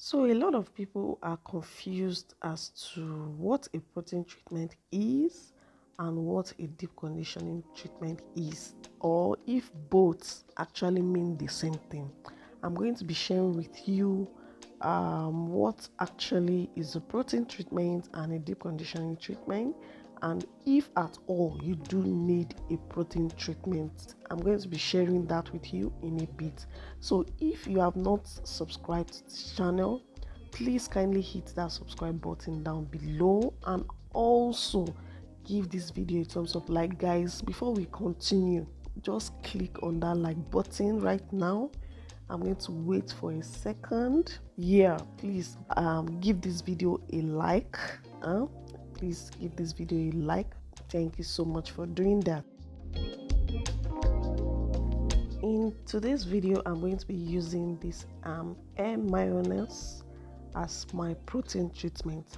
So a lot of people are confused as to what a protein treatment is and what a deep conditioning treatment is, or if both actually mean the same thing. I'm going to be sharing with you what actually is a protein treatment and a deep conditioning treatment, and if at all you do need a protein treatment. I'm going to be sharing that with you in a bit. So if you have not subscribed to this channel, please kindly hit that subscribe button down below, and also give this video a thumbs up. Like, guys, before we continue, just click on that like button right now. I'm going to wait for a second. Yeah, please give this video a like. Please give this video a like. Thank you so much for doing that. In today's video, I'm going to be using this air mayonnaise as my protein treatment.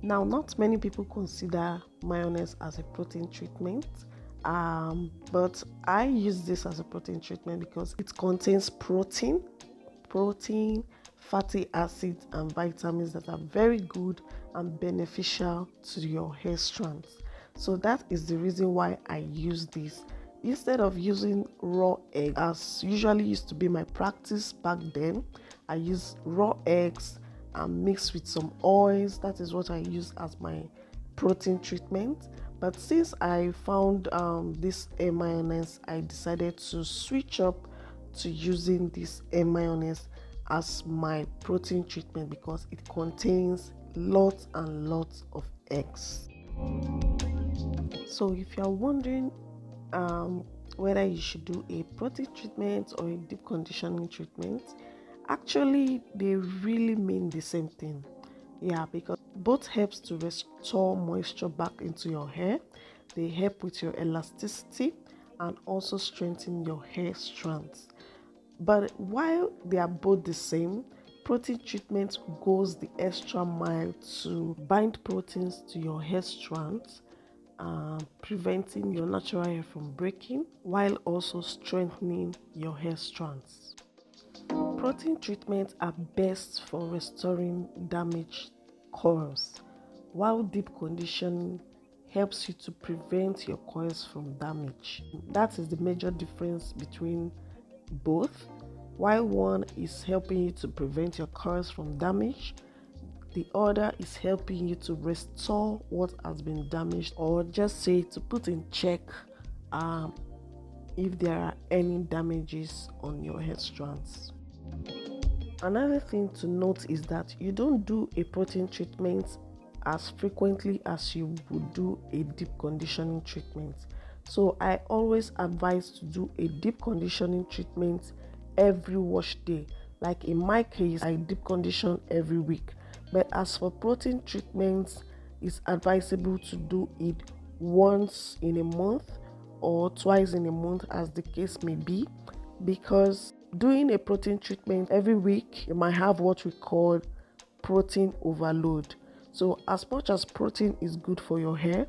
Now, not many people consider mayonnaise as a protein treatment, but I use this as a protein treatment because it contains protein, fatty acids, and vitamins that are very good and beneficial to your hair strands. So that is the reason why I use this instead of using raw egg, as usually used to be my practice back then. I use raw eggs and mix with some oils. That is what I use as my protein treatment. But since I found this air mayonnaise, I decided to switch up to using this air mayonnaise as my protein treatment because it contains lots and lots of eggs. So if you're wondering whether you should do a protein treatment or a deep conditioning treatment, actually they really mean the same thing. Yeah, because both helps to restore moisture back into your hair. They help with your elasticity and also strengthen your hair strands. But while they are both the same, protein treatment goes the extra mile to bind proteins to your hair strands, preventing your natural hair from breaking while also strengthening your hair strands. Protein treatments are best for restoring damaged coils, while deep conditioning helps you to prevent your coils from damage. That is the major difference between both. While one is helping you to prevent your coils from damage, the other is helping you to restore what has been damaged, or just say to put in check if there are any damages on your hair strands. Another thing to note is that you don't do a protein treatment as frequently as you would do a deep conditioning treatment. So I always advise to do a deep conditioning treatment every wash day. Like in my case, I deep condition every week. But as for protein treatments, it's advisable to do it once in a month or twice in a month, as the case may be, because doing a protein treatment every week, you might have what we call protein overload. So as much as protein is good for your hair,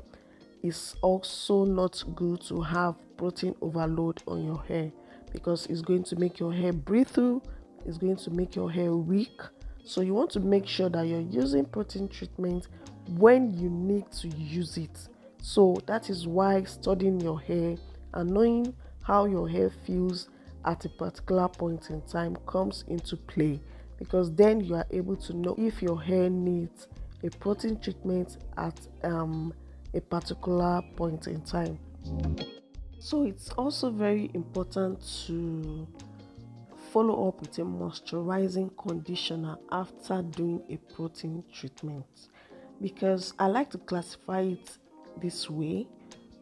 it's also not good to have protein overload on your hair, because it's going to make your hair brittle, it's going to make your hair weak. So you want to make sure that you're using protein treatment when you need to use it. So that is why studying your hair and knowing how your hair feels at a particular point in time comes into play, because then you are able to know if your hair needs a protein treatment at a particular point in time. So it's also very important to follow up with a moisturizing conditioner after doing a protein treatment, because I like to classify it this way.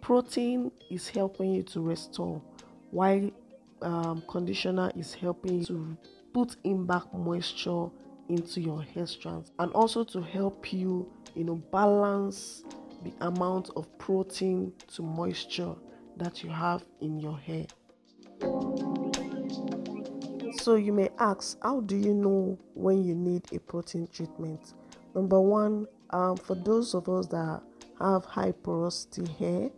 Protein is helping you to restore, while conditioner is helping you to put in back moisture into your hair strands, and also to help you balance the amount of protein to moisture that you have in your hair. So you may ask, how do you know when you need a protein treatment? Number one, for those of us that have high porosity hair,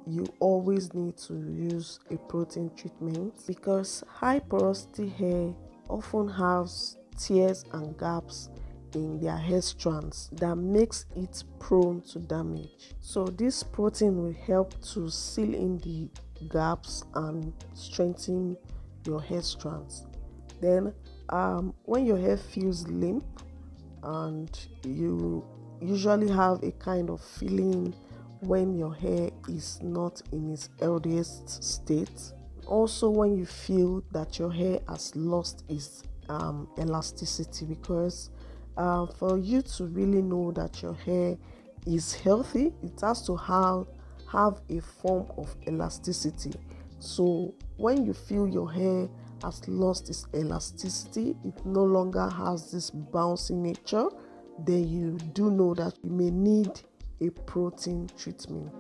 you always need to use a protein treatment, because high porosity hair often has tears and gaps in their hair strands that makes it prone to damage. So this protein will help to seal in the gaps and strengthen your hair strands. Then when your hair feels limp and you usually have a kind of feeling when your hair is not in its healthiest state, also when you feel that your hair has lost its elasticity, because for you to really know that your hair is healthy, it has to have a form of elasticity. So when you feel your hair has lost its elasticity, it no longer has this bouncy nature, then you do know that you may need a protein treatment.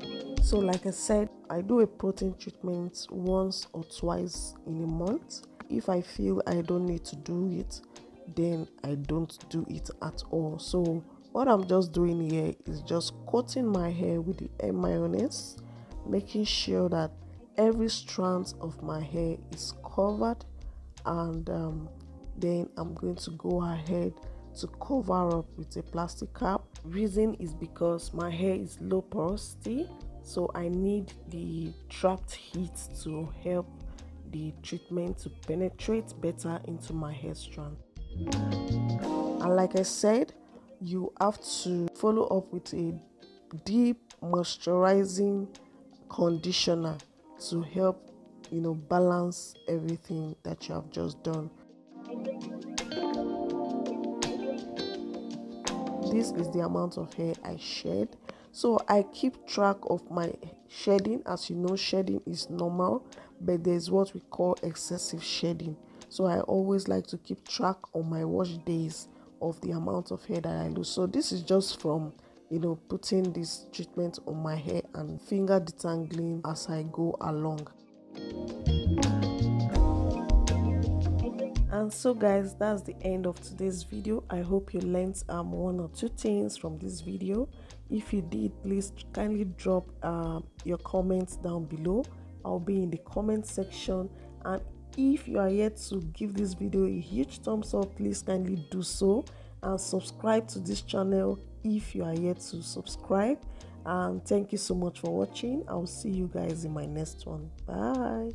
So like I said, I do a protein treatment once or twice in a month. If I feel I don't need to do it, then I don't do it at all. So what I'm just doing here is just coating my hair with the hair mayonnaise, making sure that every strand of my hair is covered, and then I'm going to go ahead to cover up with a plastic cap. Reason is because my hair is low porosity, so I need the trapped heat to help the treatment to penetrate better into my hair strand. And like I said, you have to follow up with a deep moisturizing conditioner to help balance everything that you have just done. This is the amount of hair I shed, so I keep track of my shedding. As you know, shedding is normal, but there's what we call excessive shedding. So I always like to keep track on my wash days of the amount of hair that I lose. So this is just from putting this treatment on my hair and finger detangling as I go along. And so guys, that's the end of today's video. I hope you learned one or two things from this video. If you did, please kindly drop your comments down below. I'll be in the comment section, and if you are yet to give this video a huge thumbs up, please kindly do so, and subscribe to this channel if you are yet to subscribe. And thank you so much for watching. I'll see you guys in my next one. Bye.